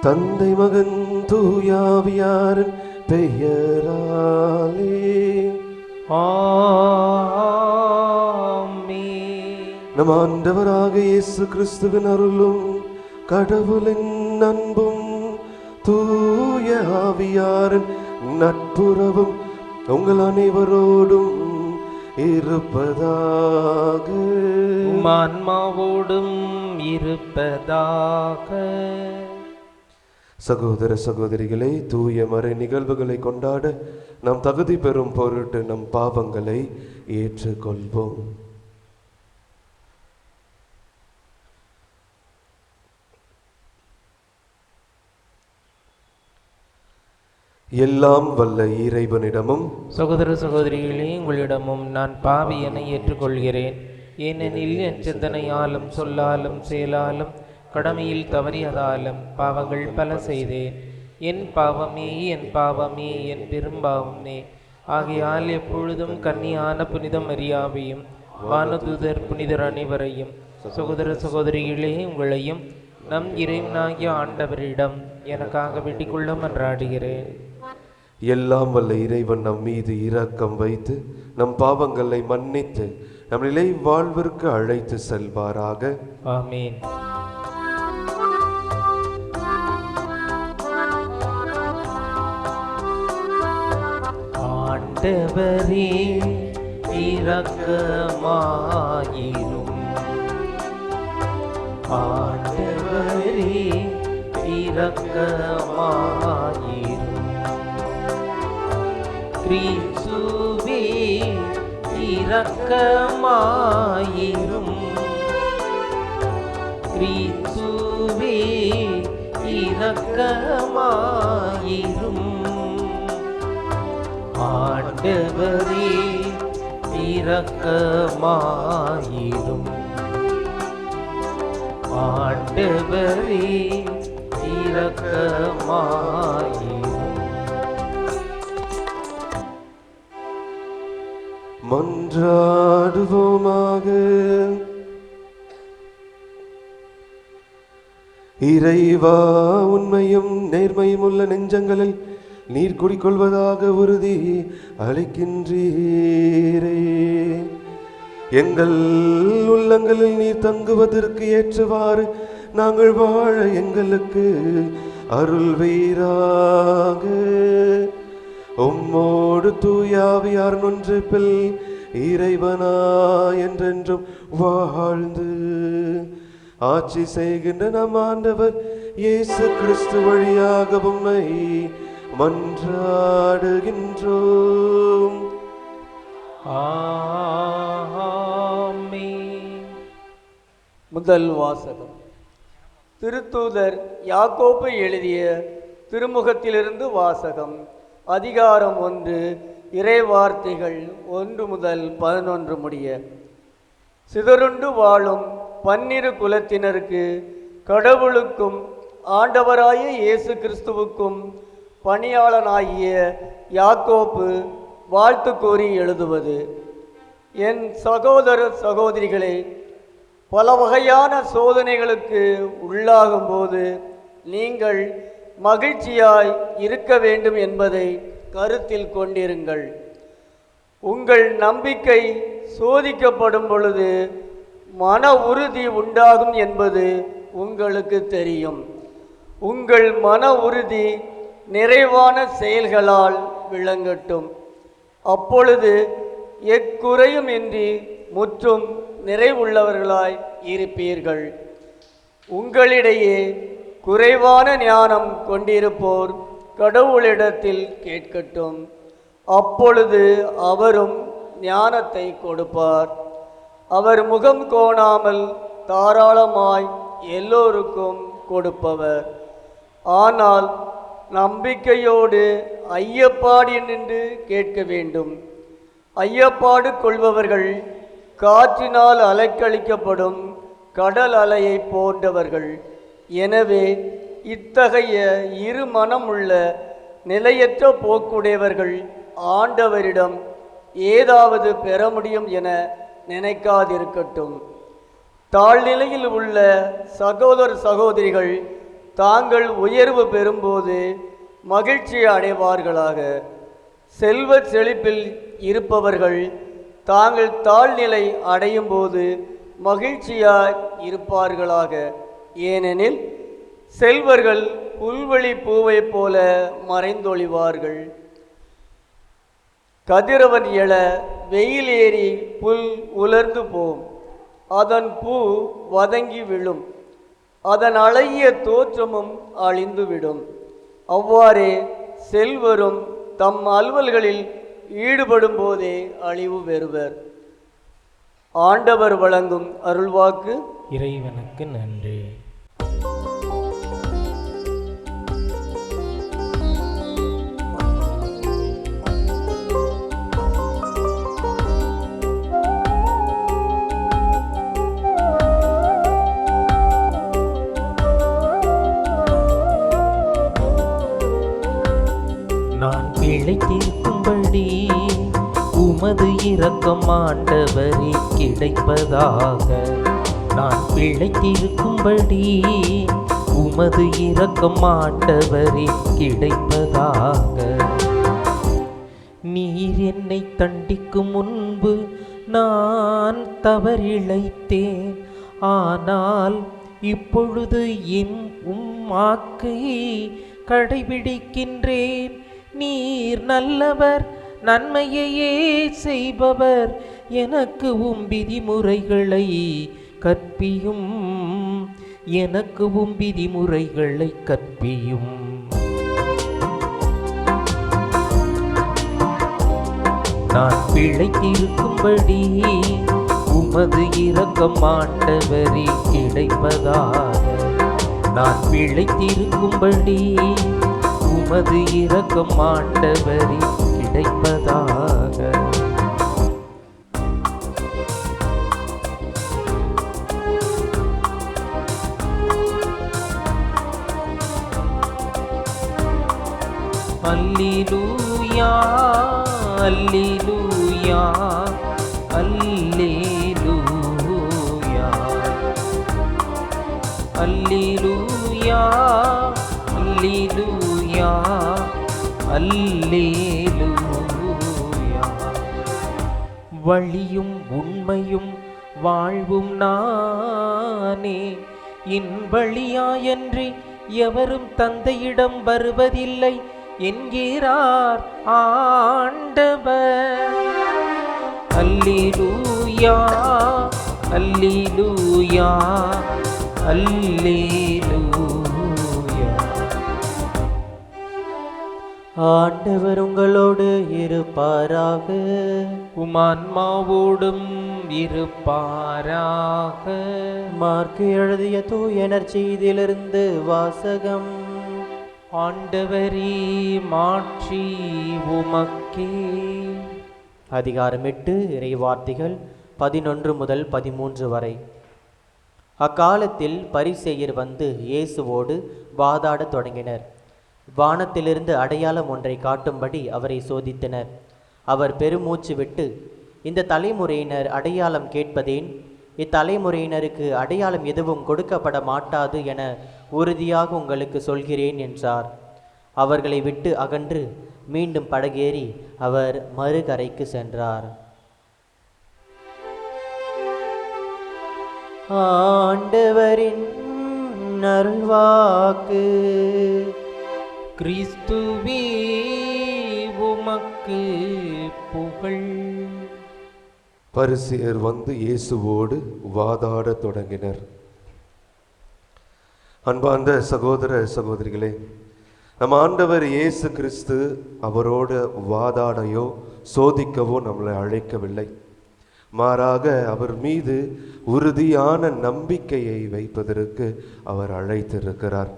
தந்தை மகன் தூயாவியாரின் பெயராலே ஆமென். நம் ஆண்டவராக இயேசு கிறிஸ்துவின் அருளும் கடவுளின் அன்பும் தூய ஆவியாரின் நட்புறவும் உங்கள் அனைவரோடும் இருப்பதாக. ஆன்மாவோடும் இருப்பதாக. சகோதர சகோதரிகளே, தூய மறை நிகழ்வுகளை கொண்டாட நாம் தகுதி பெறும் பொருட்டு நம் பாவங்களை ஏற்றுக்கொள்வோம். எல்லாம் வல்ல இறைவனிடமும் சகோதர சகோதரிகளே, உங்களிடமும் நான் பாவியனை ஏற்றுக்கொள்கிறேன். ஏனெனில் என் சிந்தனையாலும் சொல்லாலும் செயலாலும் கடமையில் தவறியதாலும் பாவங்கள் பல செய்தேன். என் பாவமே என் பாவமே என் பெரும்பாவமே. ஆகையால் எப்பொழுதும் கன்னியான புனித மரியாவையும் வானதூதர் புனிதர் அனைவரையும் சகோதர சகோதரிகளே உங்களையும் நம் இறைவனாகிய ஆண்டவரிடம் எனக்காக வேண்டிக் கொள்ள மன்றாடுகிறேன். எல்லாம் வல்ல இறைவன் நம் மீது இரக்கம் வைத்து நம் பாவங்களை மன்னித்து நம் நிலை வாழ்விற்கு அழைத்து செல்வாராக. ஆமீன். ஆண்டவரே இரக்கமாயிரும். ஆண்டவரே இரக்கமாயிரும். கிறிஸ்துவே இரக்கமாயிரும். கிறிஸ்துவே இரக்கமாயிரும். ஆண்டவரே இரக்கமாயிரும். ஆண்டவரே இரக்கமாயிரும். மன்றாடுவோமாக. இறைவா, உண்மையும் நேர்மையும் உள்ள நெஞ்சங்களில் நீர் குடிக்கொள்வதாக உறுதி அளிக்கின்றீரே. எங்கள் உள்ளங்களில் நீர் தங்குவதற்கு ஏற்றவாறு நாங்கள் வாழ எங்களுக்கு அருள்வீராக. உம்மோடு தூயாவியார் ஒன்றிப்பில் இறைவனா என்றென்றும் வாழ்ந்து ஆட்சி செய்கின்ற நம் ஆண்டவர் இயேசு கிறிஸ்து வழியாக உம்மை மன்றாடுகின்றோம். ஆமென். முதல் வாசகம். திருத்தூதர் யாக்கோபு எழுதிய திருமுகத்திலிருந்து வாசகம். அதிகாரம் 1, இறைவார்த்தைகள் 1 முதல் 11 முடிய. சிதறுண்டு வாழும் 12 குலத்தினருக்கு கடவுளுக்கும் ஆண்டவராய இயேசு கிறிஸ்துவுக்கும் பணியாளனாகிய யாக்கோபு வாழ்த்து கூறி எழுதுவது. என் சகோதர சகோதரிகளே, பல வகையான சோதனைகளுக்கு உள்ளாகும்போது நீங்கள் மகிழ்ச்சியாய் இருக்க வேண்டும் என்பதை கருத்தில் கொண்டிருங்கள். உங்கள் நம்பிக்கை சோதிக்கப்படும் பொழுது மன உறுதி உண்டாகும் என்பது உங்களுக்கு தெரியும். உங்கள் மன உறுதி நிறைவான செயல்களால் விளங்கட்டும். அப்பொழுது எக்குறையும் இன்றி முற்றும் நிறைவுள்ளவர்களாய் இருப்பீர்கள். உங்களிடையே குறைவான ஞானம் கொண்டிருப்போர் கடவுளிடத்தில் கேட்கட்டும். அப்பொழுது அவரும் ஞானத்தை கொடுப்பார். அவர் முகம் கோணாமல் தாராளமாய் எல்லோருக்கும் கொடுப்பவர். ஆனால் நம்பிக்கையோடு ஐயப்பாடு நின்று கேட்க வேண்டும். ஐயப்பாடு கொள்பவர்கள் காற்றினால் அலைக்கழிக்கப்படும் கடல் அலையை போன்றவர்கள். எனவே இத்தகைய இரு மனமுள்ள நிலையற்ற போக்குடையவர்கள் ஆண்டவரிடம் ஏதாவது பெற முடியும் என நினைக்காதிருக்கட்டும். தாழ்நிலையில் உள்ள சகோதர சகோதரிகள் தாங்கள் உயர்வு பெறும்போது மகிழ்ச்சி அடைவார்களாக. செல்வ செழிப்பில் இருப்பவர்கள் தாங்கள் தாழ்நிலை அடையும் போது மகிழ்ச்சியாய் இருப்பார்களாக. ஏனெனில் செல்வர்கள் புல்வெளி பூவைப் போல மறைந்தொழிவார்கள். கதிரவன் எழ வெயில் ஏறி புல் உலர்ந்து போம், அதன் பூ வதங்கி விழும், அதன் அழகிய தோற்றமும் அழிந்துவிடும். அவ்வாறே செல்வரும் தம் அலுவல்களில் ஈடுபடும் போதே அழிவு பெறுவர். ஆண்டவர் வழங்கும் அருள்வாக்கு. இறைவனுக்கு நன்றி. நான் பிழைத்திருக்கும்படி உமது இரக்கம் ஆண்டவரே கிடைப்பதாக. நான் பிழைத்திருக்கும்படி உமது இரக்கம் ஆண்டவரே கிடைப்பதாக. நீர் என்னை தண்டிக்கும் முன்பு நான் தவறிழைத்தேன், ஆனால் இப்பொழுது என் வாக்கை கடைபிடிக்கின்றேன். நீர் நல்லவர், நன்மையையே செய்பவர். எனக்கு விதிமுறைகளை கற்பியும், எனக்கு விதிமுறைகளை கற்பியும். நான் பிழைத்திருக்கும்படி உமது இரக்கம் ஆண்டவரே கிடைப்பதாக. நான் பிழைத்திருக்கும்படி உமது இரக்கம் ஆண்டவரே கிடைப்பதாக. அல்லேலூயா அல்லேலூயா அல்லேலூயா அல்லேலூயா அல்லேலூயா அல்லேலூயா. வழியும் உண்மையும் வாழ்வும் நானே, என் வழியாயன்றி எவரும் தந்தையிடம் வருவதில்லை என்கிறார் ஆண்டவர். அல்லேலூயா அல்லேலூயா அல்லேலூயா. ஆண்டவர் உங்களோடு இருப்பாராக. உமான்மாவோடும் இருப்பாராக. மார்க்கு எழுதிய தூய நற்செய்தியிலிருந்து வாசகம். ஆண்டவரே மாட்சி உமக்கே. அதிகாரம் 8, இறைவார்த்தைகள் 11 முதல் 13 வரை. அக்காலத்தில் பரிசேயர் வந்து இயேசுவோடு வாதாடத் தொடங்கினர். வானத்திலிருந்து அடையாளம் ஒன்றை காட்டும்படி அவரை சோதித்தனர். அவர் பெருமூச்சு விட்டு, இந்த தலைமுறையினர் அடையாளம் கேட்பதேன்? இத்தலைமுறையினருக்கு அடையாளம் எதுவும் கொடுக்கப்பட மாட்டாது என உறுதியாக உங்களுக்கு சொல்கிறேன் என்றார். அவர்களை விட்டு அகன்று மீண்டும் படகேறி அவர் மறுகரைக்கு சென்றார். ஆண்டவரின் அருள்வாக்கு. கிறிஸ்துவே உமக்கு புகழ். பரிசேயர் வந்து இயேசுவோடு வாதாடத் தொடங்கினர். அன்பார்ந்த சகோதர சகோதரிகளே, நம் ஆண்டவர் இயேசு கிறிஸ்து அவரோடு வாதாடையோ சோதிக்கவோ நம்மளை அழைக்கவில்லை. மாறாக அவர் மீது உறுதியான நம்பிக்கையை வைப்பதற்கு அவர் அழைத்திருக்கிறார்.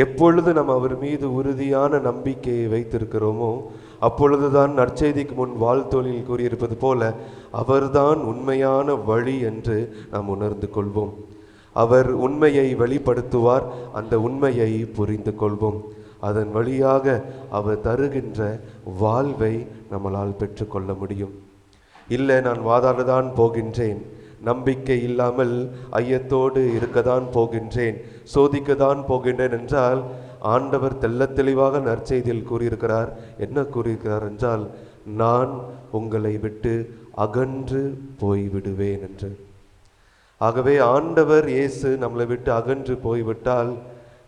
எப்பொழுது நாம் அவர் மீது உறுதியான நம்பிக்கையை வைத்திருக்கிறோமோ அப்பொழுதுதான் நற்செய்திக்கு முன் வாழ்த்தொழில் கூறியிருப்பது போல அவர்தான் உண்மையான வழி என்று நாம் உணர்ந்து கொள்வோம். அவர் உண்மையை வெளிப்படுத்துவார், அந்த உண்மையை புரிந்து கொள்வோம். அதன் வழியாக அவர் தருகின்ற வாழ்வை நம்மளால் பெற்றுக்கொள்ள முடியும். இல்லை, நான் வாதாடத்தான் போகின்றேன், நம்பிக்கை இல்லாமல் ஐயத்தோடு இருக்கத்தான் போகின்றேன், சோதிக்கத்தான் போகின்றேன் என்றால் ஆண்டவர் தெள்ளத் தெளிவாக நற்செய்தியில் கூறியிருக்கிறார். என்ன கூறியிருக்கிறார் என்றால், நான் உங்களை விட்டு அகன்று போய்விடுவேன் என்று. ஆகவே ஆண்டவர் இயேசு நம்மளை விட்டு அகன்று போய்விட்டால்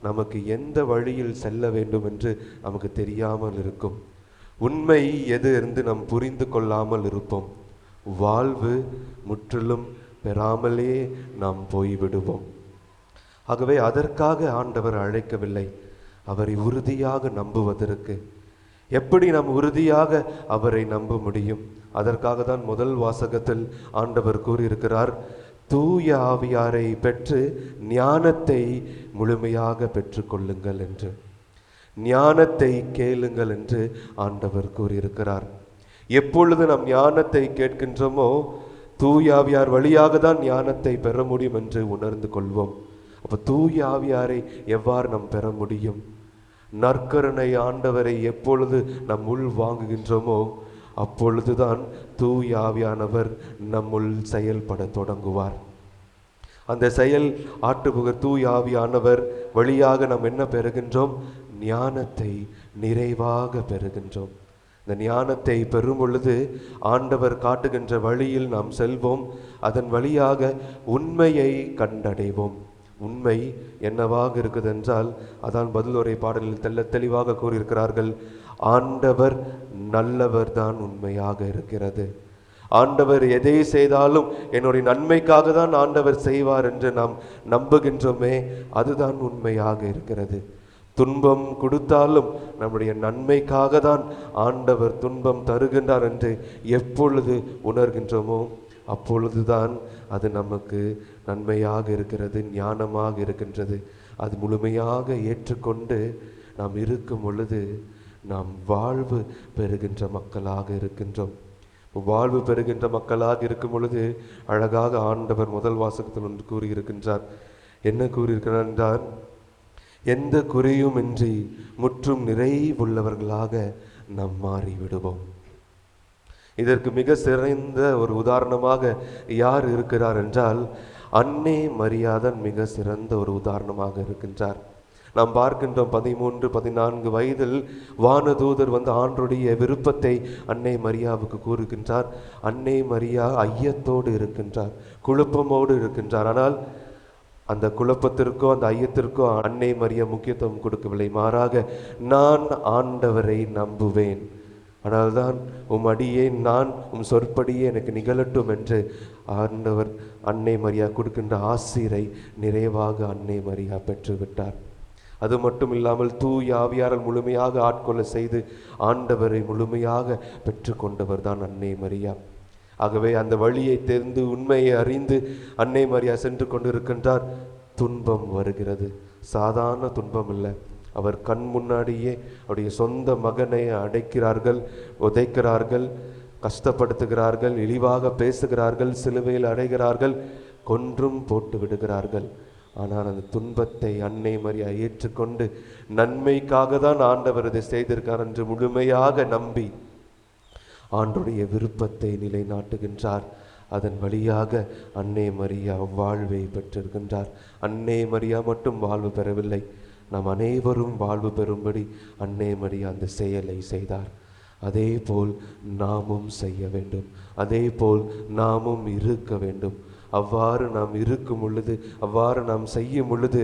நமக்கு எந்த வழியில் செல்ல வேண்டும் என்று நமக்கு தெரியாமல் இருக்கும். உண்மை எது என்று நாம் புரிந்து கொள்ளாமல் இருப்போம். வாழ்வு முற்றிலும் பெறாமலே நாம் போய்விடுவோம். ஆகவே அதற்காக ஆண்டவர் அழைக்கவில்லை, அவரை உறுதியாக நம்புவதற்கு. எப்படி நாம் உறுதியாக அவரை நம்ப முடியும்? அதற்காக தான் முதல் வாசகத்தில் ஆண்டவர் கூறியிருக்கிறார், தூய ஆவியாரை பெற்று ஞானத்தை முழுமையாக பெற்றுக்கொள்ளுங்கள் என்று. ஞானத்தை கேளுங்கள் என்று ஆண்டவர் கூறியிருக்கிறார். எப்பொழுது நாம் ஞானத்தை கேட்கின்றோமோ தூய ஆவியார் வழியாக தான் ஞானத்தை பெற முடியும் என்று உணர்ந்து கொள்வோம். அப்போ தூய ஆவியாரை எவ்வாறு நாம் பெற முடியும்? நற்கருணை ஆண்டவரை எப்பொழுது நம் உள் வாங்குகின்றோமோ அப்பொழுதுதான் தூய ஆவியானவர் நம்முள் செயல்பட தொடங்குவார். அந்த செயல் ஆற்றுபவர் தூய ஆவியானவர் வழியாக நாம் என்ன பெறுகின்றோம்? ஞானத்தை நிறைவாக பெறுகின்றோம். இந்த ஞானத்தை பெறும் பொழுது ஆண்டவர் காட்டுகின்ற வழியில் நாம் செல்வோம். அதன் வழியாக உண்மையை கண்டடைவோம். உண்மை என்னவாக இருக்குது என்றால், அதான் பதிலுரை பாடலில் தெளிவாக கூறியிருக்கிறார்கள், ஆண்டவர் நல்லவர் தான் உண்மையாக இருக்கிறது. ஆண்டவர் எதை செய்தாலும் என்னுடைய நன்மைக்காக தான் ஆண்டவர் செய்வார் என்று நாம் நம்புகின்றோமே, அதுதான் உண்மையாக இருக்கிறது. துன்பம் கொடுத்தாலும் நம்முடைய நன்மைக்காக தான் ஆண்டவர் துன்பம் தருகின்றார் என்று எப்பொழுது உணர்கின்றோமோ அப்பொழுதுதான் அது நமக்கு நன்மையாக இருக்கிறது, ஞானமாக இருக்கின்றது. அது முழுமையாக ஏற்றுக்கொண்டு நாம் இருக்கும் பொழுது நாம் வாழ்வு பெறுகின்ற மக்களாக இருக்கின்றோம். வாழ்வு பெறுகின்ற மக்களாக இருக்கும் பொழுது அழகாக ஆண்டவர் முதல் வாசகத்தில் ஒன்று கூறியிருக்கின்றார். என்ன கூறியிருக்கிறார் என்றால், எந்த குறையுமின்றி முற்றும் நிறைவுள்ளவர்களாக நாம் மாறிவிடுவோம். இதற்கு மிக சிறந்த ஒரு உதாரணமாக யார் இருக்கிறார் என்றால், அன்னை மரியாதான் மிக சிறந்த ஒரு உதாரணமாக இருக்கின்றார். நாம் பார்க்கின்றோம் 13-14 வயதில் வானதூதர் வந்து ஆண்டருடைய விருப்பத்தை அன்னை மரியாவுக்கு கூறுகின்றார். அன்னை மரியா ஐயத்தோடு இருக்கின்றார், குழப்பமோடு இருக்கின்றார். ஆனால் அந்த குழப்பத்திற்கோ அந்த ஐயத்திற்கோ அன்னை மரியா முக்கியத்துவம் கொடுக்கவில்லை. மாறாக, நான் ஆண்டவரை நம்புவேன், ஆனால்தான் உம் அடியே நான் உம் சொற்படியே எனக்கு நிகழட்டும் என்று ஆண்டவர் அன்னை மரியா கொடுக்கின்ற ஆசீரை நிறைவாக அன்னை மரியா பெற்றுவிட்டார். அது மட்டும் இல்லாமல் தூய ஆவியாரால் முழுமையாக ஆட்கொள்ள செய்து ஆண்டவரை முழுமையாக பெற்று கொண்டவர் தான் அன்னை மரியா. ஆகவே அந்த வழியை தெரிந்து உண்மையை அறிந்து அன்னை மரியா சென்று கொண்டிருக்கின்றார். துன்பம் வருகிறது, சாதாரண துன்பம் இல்லை. அவர் கண் முன்னாடியே அவருடைய சொந்த மகனை அடைக்கிறார்கள், உதைக்கிறார்கள், கஷ்டப்படுத்துகிறார்கள், இழிவாக பேசுகிறார்கள், சிலுவையில் அடைகிறார்கள், கொன்றும் போட்டு விடுகிறார்கள். ஆனால் அந்த துன்பத்தை அன்னை மரியா ஏற்றுக்கொண்டு நன்மைக்காக தான் ஆண்டவர் இதை செய்திருக்கார் என்று முழுமையாக நம்பி ஆண்டவருடைய விருப்பத்தை நிலைநாட்டுகின்றார். அதன் வழியாக அன்னை மரியா வாழ்வை பெற்றிருக்கின்றார். அன்னை மரியா மட்டும் வாழ்வு பெறவில்லை, நாம் அனைவரும் வாழ்வு பெறும்படி அன்னை மரியா அந்த செயலை செய்தார். அதே போல் நாமும் செய்ய வேண்டும், அதே போல் நாமும் இருக்க வேண்டும். அவ்வாறு நாம் இருக்கும் பொழுது, அவ்வாறு நாம் செய்யும் பொழுது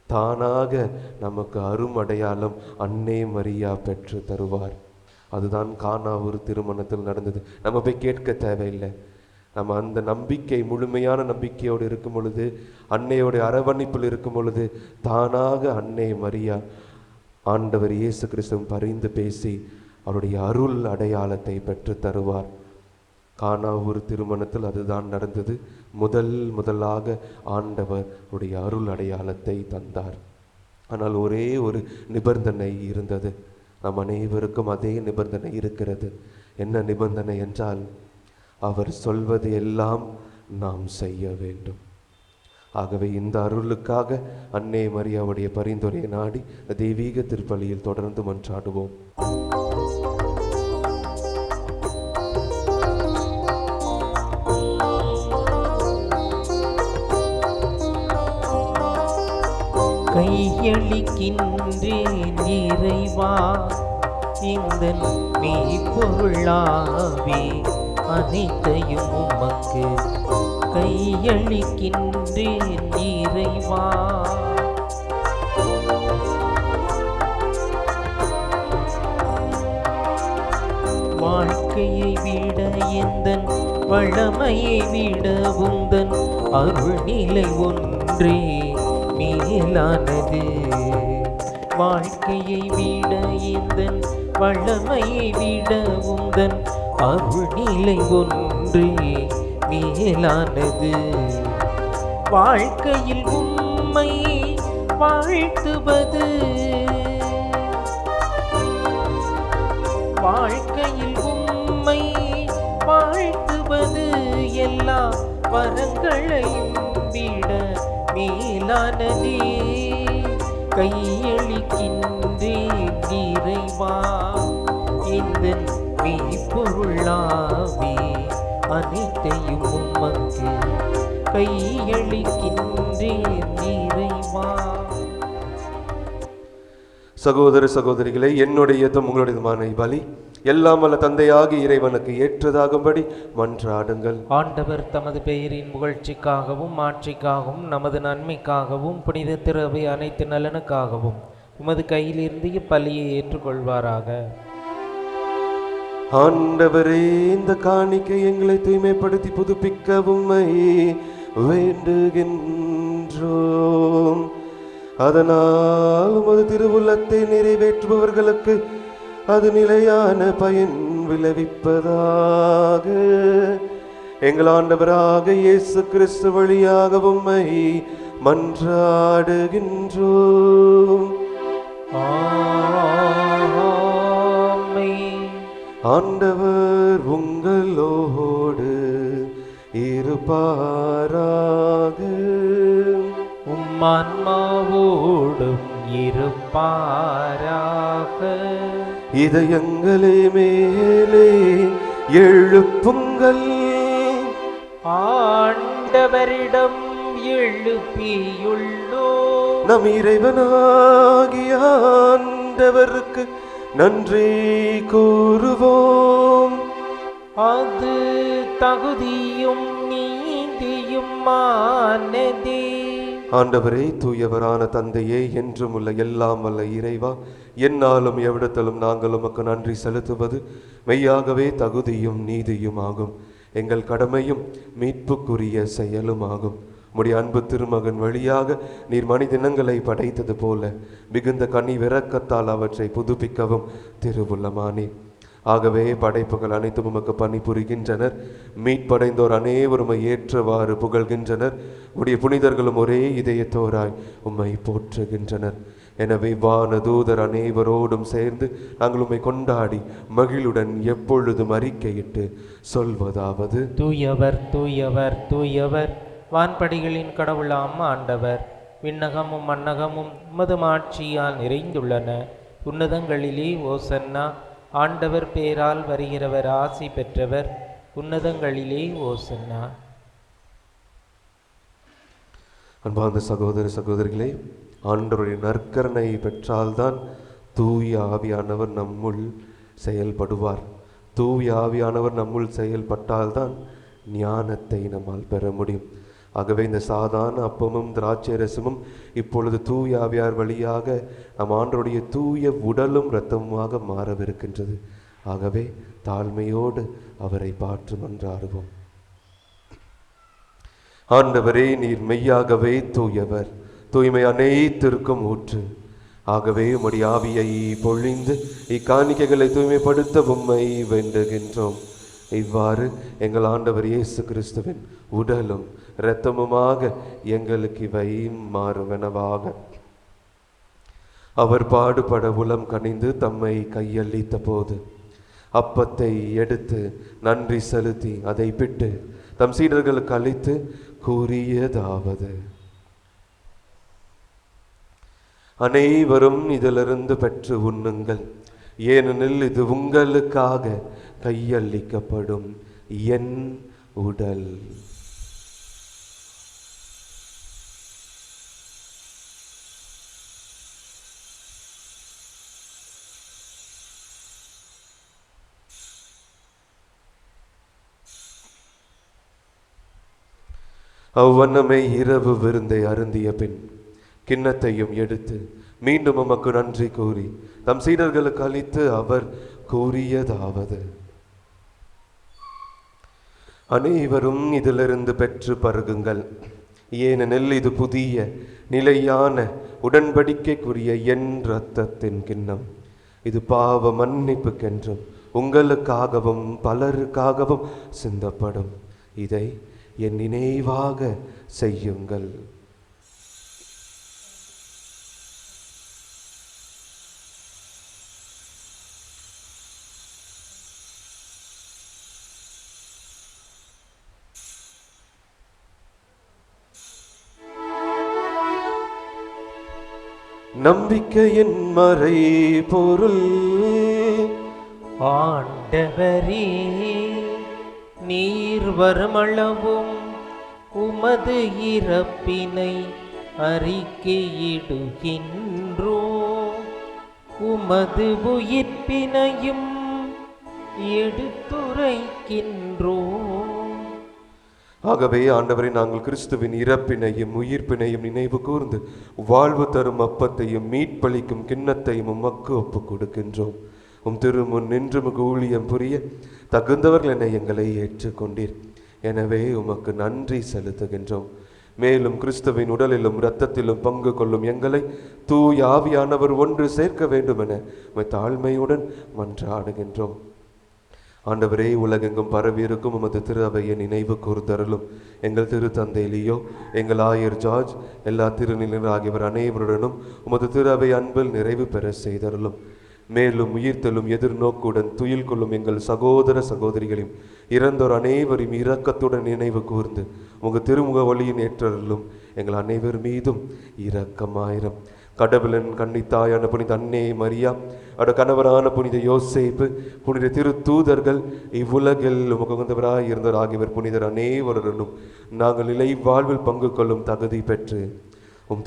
தானாக நமக்கு அருமடையாளம் அன்னை மரியா பெற்று தருவார். அதுதான் கானாவூர் திருமணத்தில் நடந்தது. நம்ம போய் கேட்க தேவையில்லை. நம்ம அந்த நம்பிக்கை, முழுமையான நம்பிக்கையோடு இருக்கும் பொழுது, அன்னையோடைய அரவணைப்பில் இருக்கும் பொழுது தானாக அன்னை மரியா ஆண்டவர் இயேசு கிறிஸ்துவும் பரிந்து பேசி அவருடைய அருள் அடையாளத்தை பெற்று தருவார். கானாவூர் திருமணத்தில் அதுதான் நடந்தது. முதலாக ஆண்டவர் உடைய அருள் அடையாளத்தை தந்தார். ஆனால் ஒரே ஒரு நிபந்தனை இருந்தது. நம் அனைவருக்கும் அதே நிபந்தனை இருக்கிறது. என்ன நிபந்தனை என்றால், அவர் சொல்வது எல்லாம் நாம் செய்ய வேண்டும். ஆகவே இந்த அருளுக்காக அன்னை மரியாவுடைய பரிந்துரையை நாடி தெய்வீக திருப்பலியில் தொடர்ந்து மன்றாடுவோம். கையளிக்கின்றேன் இறைவா இந்த மெய்ப்பொருளாவே அனைத்தையும் உமக்கு கையளிக்கின்றேன் இறைவா. வாழ்க்கையை விட எந்தன் வளமையை விட உந்தன் அருள்நிலை ஒன்றே மேலானது. வாழ்க்கையை விட எந்தன் வளமையை விட உந்தன் அருள்நிலை ஒன்றே மேலானது. வாழ்க்கையில் உம்மை வாழ்த்துவது வாழ்க்கையில் உம்மை வாழ்த்துவது எல்லா வரங்களையும் விட மேலானதே. கையளிக்கின்றேன் இறைவா இந்த மெய்ப்பொருளாவே அனைத்தையும் உமக்கு கையளிக்கின்றேன் இறைவா. சகோதர சகோதரிகளே, என்னுடையதும் உங்களுடையதுமான பலி எல்லாம் வல்ல தந்தையாகி இறைவனுக்கு ஏற்றதாகும்படி மன்றாடுங்கள். ஆண்டவர் தமது பெயரின் புகழ்ச்சிக்காகவும் ஆட்சிக்காகவும் நமது நன்மைக்காகவும் புனித திரு அனைத்து நலனுக்காகவும் உமது கையிலிருந்து இப்பலியை ஏற்றுக்கொள்வாராக. ஆண்டவரே, இந்த காணிக்கை எங்களை தூய்மைப்படுத்தி புதுப்பிக்க உம்மை வேண்டுகின்றோம். அதனால் உமது திருவுள்ளத்தை நிறைவேற்றுபவர்களுக்கு அது நிலையான பயன் விளைவிப்பதாக. எங்கள் ஆண்டவராக இயேசு கிறிஸ்து வழியாக உம்மை மன்றாடுகின்றோம். ஆண்டவர் உங்களோடு இருப்பாராக. உம்மான்மாவோடும் இருப்பாராக. இதயங்களே மேலே எழுப்புங்கள், ஆண்டவரிடம் எழுப்பியுள்ளோம். நம் இறைவனாகிய ஆண்டவருக்கு நன்றி கூறுவோம். அது தகுதியும் நீதியுமானதே. ஆண்டவரே, தூயவரான தந்தையே, என்றும் உள்ள எல்லாம் வல்ல இறைவா, எந்நாளும் எவ்விடத்திலும் நாங்கள் உமக்கு நன்றி செலுத்துவது மெய்யாகவே தகுதியும் நீதியும் ஆகும். எங்கள் கடமையும் மீட்புக்குரிய செயலும் ஆகும். உம்முடைய அன்பு திருமகன் வழியாக நீர் மனிதனங்களை படைத்தது போல மிகுந்த கனிவிரக்கத்தால் அவற்றை புதுப்பிக்கவும் திருவுள்ளமானீர். ஆகவே படைப்புகள் அனைத்தும் உமக்கு பணிபுரிகின்றனர். மீட்படைந்தோர் அனைவருமை ஏற்றவாறு புகழ்கின்றனர். உடைய புனிதர்களும் ஒரே இதயத்தோராய் உம்மை போற்றுகின்றனர். எனவே வான தூதர் அனைவரோடும் சேர்ந்து நாங்கள் உம்மை கொண்டாடி மகிழுடன் எப்பொழுதும் அறிக்கையிட்டு சொல்வதாவது: தூயவர் தூயவர் தூயவர், வான்படிகளின் கடவுளாம் ஆண்டவர். விண்ணகமும் மண்ணகமும் உமது ஆட்சியால் நிறைந்துள்ளன. உன்னதங்களிலே ஓசன்னா. ஆண்டவர் பேரால் வருகிறவர் ஆசி பெற்றவர். உன்னதங்களிலே ஓசன்னா. அன்பார்ந்த சகோதர சகோதரிகளே, ஆண்டவருடைய நற்கருணை பெற்றால்தான் தூய ஆவியானவர் நம்முள் செயல்படுவார். தூய ஆவியானவர் நம்முள் செயல்பட்டால்தான் ஞானத்தை நம்மால் பெற முடியும். ஆகவே இந்த சாதாரண அப்பமும் திராட்சை ரசமும் இப்பொழுது தூய ஆவியார் வழியாக நம் ஆண்டவருடைய தூய உடலும் இரத்தமுமாக மாறவிருக்கின்றது. ஆகவே தாழ்மையோடு அவரை பாற்று மன்றாடுவோம். ஆண்டவரே, நீர் மெய்யாகவே தூயவர், தூய்மை அனைத்திற்கும் ஊற்று. ஆகவே உம்முடைய ஆவியை பொழிந்து இக்காணிக்கைகளை தூய்மைப்படுத்த உம்மை வேண்டுகின்றோம். இவ்வாறு எங்கள் ஆண்டவர் இயேசு கிறிஸ்துவின் உடலும் இரத்தமுமாக எங்களுக்கு இவை மாறுவனவாக. அவர் பாடுபட உளம் கனிந்து தம்மை கையளித்த போது அப்பத்தை எடுத்து நன்றி செலுத்தி அதை பிட்டு தம் சீடர்களுக்கு அளித்து கூறியதாவது: அனைவரும் இதிலிருந்து பெற்று உண்ணுங்கள், ஏனெனில் இது உங்களுக்காக கையளிக்கப்படும் என் உடல். அவ்வண்ணமே இரவு விருந்தை அருந்திய பின் கிண்ணத்தையும் எடுத்து மீண்டும் உமக்கு நன்றி கூறி தம் சீடர்களுக்கு அளித்து அவர் கூறியதாவது: அனைவரும் இதிலிருந்து பெற்று பருகுங்கள், ஏனெனில் இது புதிய நிலையான உடன்படிக்கைக்குரிய என் இரத்தத்தின் கிண்ணம். இது பாவ மன்னிப்புக்கென்றும் உங்களுக்காகவும் பலருக்காகவும் சிந்தப்படும். இதை என் நினைவாக செய்யுங்கள். நம்பிக்கையின் மறை பொருள். ஆண்டவரே, நீர் வருமளவும் உமது இறப்பினை அறிக்கையிடுகின்றோ, உமது உயிர்ப்பினையும் எடுத்துரைக்கின்றோ. ஆகவே ஆண்டவரை, நாங்கள் கிறிஸ்துவின் இறப்பினையும் உயிர்ப்பினையும் நினைவு கூர்ந்து வாழ்வு தரும் அப்பத்தையும் மீட்பளிக்கும் கிண்ணத்தையும் உமக்கு ஒப்புக் கொடுக்கின்றோம். திருமுன் நின்று உமக்கு ஊழியம் புரிய தகுந்தவர்கள் என எங்களை ஏற்றுக்கொண்டீர். எனவே உமக்கு நன்றி செலுத்துகின்றோம். மேலும் கிறிஸ்துவின் உடலிலும் இரத்தத்திலும் பங்கு கொள்ளும் எங்களை தூய ஆவியானவர் ஒன்று சேர்க்க வேண்டும் என தாழ்மையுடன் மன்றாடுகின்றோம். ஆண்டவரே, உலகெங்கும் பரவியிருக்கும் உமது திரு அவையை நினைவு கூர்ந்தருளும். எங்கள் திரு தந்தை லியோ, எங்கள் ஆயர் ஜார்ஜ், எல்லா திருநிலையர் ஆகியவர் அனைவருடனும் உமது திரு அவை அன்பில் நிறைவு பெற செய்தருளும். மேலும் உயிர்த்தெழும் எதிர்நோக்குடன் துயில் கொள்ளும் எங்கள் சகோதர சகோதரிகளையும் இறந்தோர் அனைவரையும் இரக்கத்துடன் நினைவு கூர்ந்து உங்கள் திருமுக வழியின் ஏற்றருளும். எங்கள் அனைவர் மீதும் இரக்கமாயிரம். கடவுளின் கன்னித்தாயான புனித அன்னை மரியா, அவருடைய கணவரான புனித யோசேப்பு, புனித திரு தூதர்கள், இவ்வுலகில் உகந்தவராய் இருந்தவர் ஆகியவர் புனிதர் அனைவருடனும் நாங்கள் நிலை வாழ்வில் பங்கு கொள்ளும் தகுதி பெற்று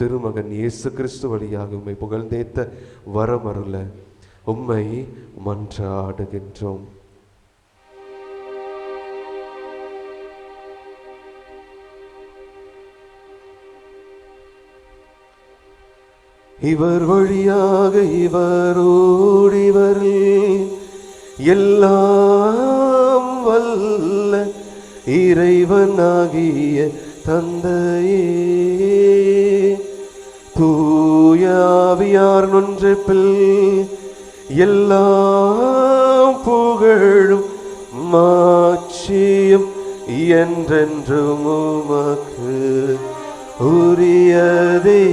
திருமகன் இயேசு கிறிஸ்து வழியாக உம்மை புகழ்ந்தேத்த வரமருள உம்மை மன்றாடுகின்றோம். இவர் வழியாக இவரோடிவர் எல்லாம் வல்ல இறைவனாகிய தந்தையே, தூய ஆவியார் ஒன்றிப்பில் எல்லா புகழும் மாட்சியும் என்றென்றும் உமக்கு உரியதே.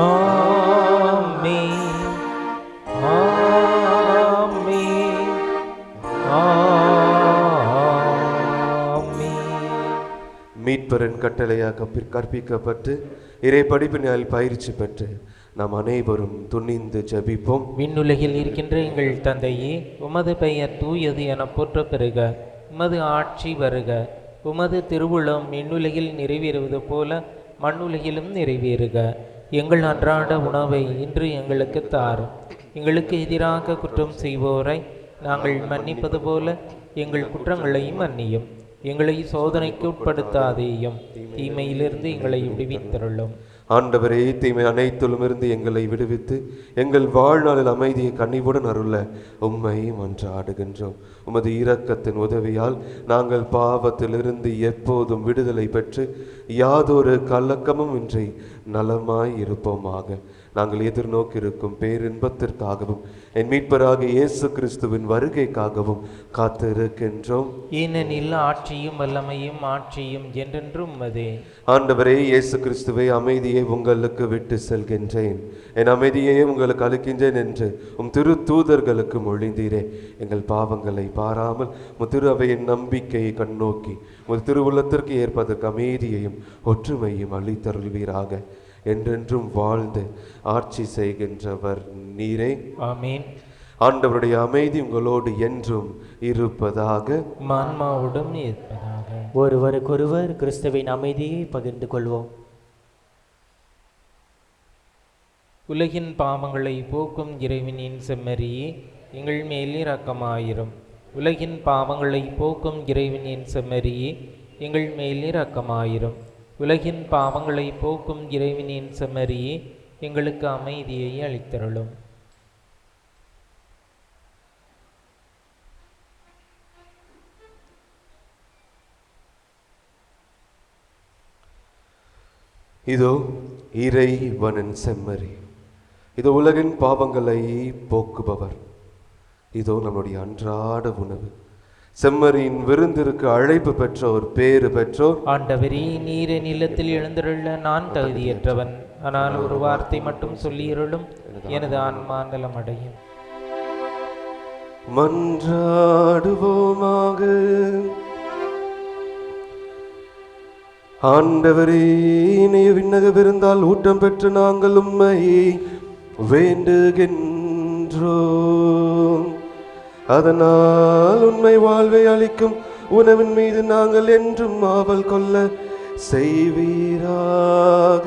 ஆமென், ஆமென், ஆமென். மீட்பரின் கட்டளையாக கற்பிக்கப்பட்டு இறை படிப்பினால் பயிற்சி பெற்று நாம் அனைவரும் துணிந்து ஜெபிப்போம். விண்ணுலகில் இருக்கின்ற எங்கள் தந்தையே, உமது பெயர் தூயது என போற்ற பெறுக. உமது ஆட்சி வருக. உமது திருவுளம் விண்ணுலகில் நிறைவேறுவது போல மண்ணுலகிலும் நிறைவேறுக. எங்கள் அன்றாட உணவை இன்று எங்களுக்கு தாரும். எங்களுக்கு எதிராக குற்றம் செய்வோரை நாங்கள் மன்னிப்பது போல எங்கள் குற்றங்களையும் மன்னியும். எங்களை சோதனைக்கு உட்படுத்தாதேயும், தீமையிலிருந்து எங்களை விடுவித்தருளும். ஆண்டவரே, தீமை அனைத்திலும் இருந்து எங்களை விடுவித்து எங்கள் வாழ்நாளில் அமைதியை கனிவுடன் அருள உம்மை மன்றாடுகின்றோம். உமது இரக்கத்தின் உதவியால் நாங்கள் பாவத்திலிருந்து எப்போதும் விடுதலை பெற்று யாதொரு கலக்கமும் இன்றி நலமாய் இருப்போமாக. நாங்கள் எதிர்நோக்கியிருக்கும் பேரின்பத்திற்காகவும் என் மீட்பராகிய இயேசு கிறிஸ்துவின் வருகைக்காகவும் காத்திருக்கின்றோம். ஏனெனில் ஆட்சியும் வல்லமையும் ஆட்சியும் என்றென்றும் உமதே. ஆண்டவரே இயேசு கிறிஸ்துவை, அமைதியை உங்களுக்கு விட்டு செல்கின்றேன், என் அமைதியை உங்களுக்கு அளிக்கின்றேன் என்று திரு தூதர்களுக்கு மொழிந்தீரே. எங்கள் பாவங்களை பாராமல் திரு அவையின் நம்பிக்கையை கண்ணோக்கி திருவுள்ளத்திற்கு ஏற்பதற்கு அமைதியையும் ஒற்றுமையும் அளித்தருள்வீராக. என்றென்றும் வாழ்ந்து ஆட்சி செய்கின்றவர் நீரே. ஆமென். ஆண்டவருடைய அமைதி உங்களோடு என்றும் இருப்பதாக, ஆன்மாவோடும் இருப்பதாக. ஒருவருக்கொருவர் கிறிஸ்துவின் அமைதியை பகிர்ந்து கொள்வோம். உலகின் பாவங்களை போக்கும் இறைவனின் செம்மறியே, எங்கள் மேல் இரக்கமாயிரும். உலகின் பாவங்களை போக்கும் இறைவனின் செம்மறியே, எங்கள் மேல் இரக்கமாயிரும். உலகின் பாவங்களை போக்கும் இறைவனின் செம்மறியே, எங்களுக்கு அமைதியை அளித்தருளும். இதோ இறைவனின் செம்மறி, இதோ உலகின் பாவங்களை போக்குபவர். இதோ நம்முடைய அன்றாட உணவு. செம்மறியின் விருந்திற்கு அழைப்பு பெற்றோர் பேறு பெற்றோர். ஆண்டவரே, நீர் என் இல்லத்தில் எழுந்தருள நான் தகுதியற்றவன். ஆனால் ஒரு வார்த்தை மட்டும் சொல்லியருளும், எனது ஆன்மா நலமடையும். மன்றாடுவோமாக. ஆண்டவரே, இணைய விண்ணக விருந்தால் ஊட்டம் பெற்று நாங்கள் உம்மை வேண்டுகின்றோம். அதனால் உண்மை வாழ்வை அளிக்கும் உணவின் மீது நாங்கள் என்றும் ஆவல் கொள்ள செய்வீராக.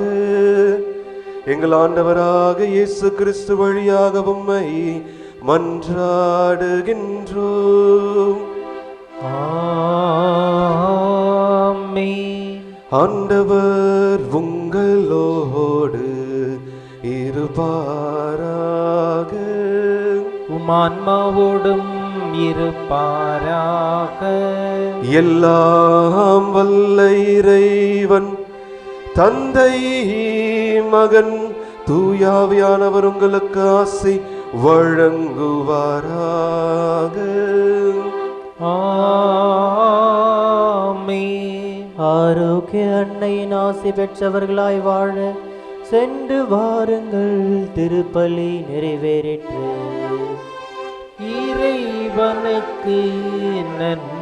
எங்கள் ஆண்டவராக இயேசு கிறிஸ்து வழியாக உம்மை மன்றாடுகின்றோம். ஆமென். ஆண்டவர் உங்களோடு இருப்பாராக. உமான்மாவோடும் இருப்பாராக. எல்லாம் வல்ல இறைவன் தந்தை, மகன், தூயாவியானவர் உங்களுக்கு ஆசி வழங்குவாராக. ஆமென். ஆரோக்கிய அன்னையின் ஆசி பெற்றவர்களாய் வாழ சென்று வாருங்கள், திருப்பலி நிறைவேறிற்று. இறைவனுக்கு நன்றி.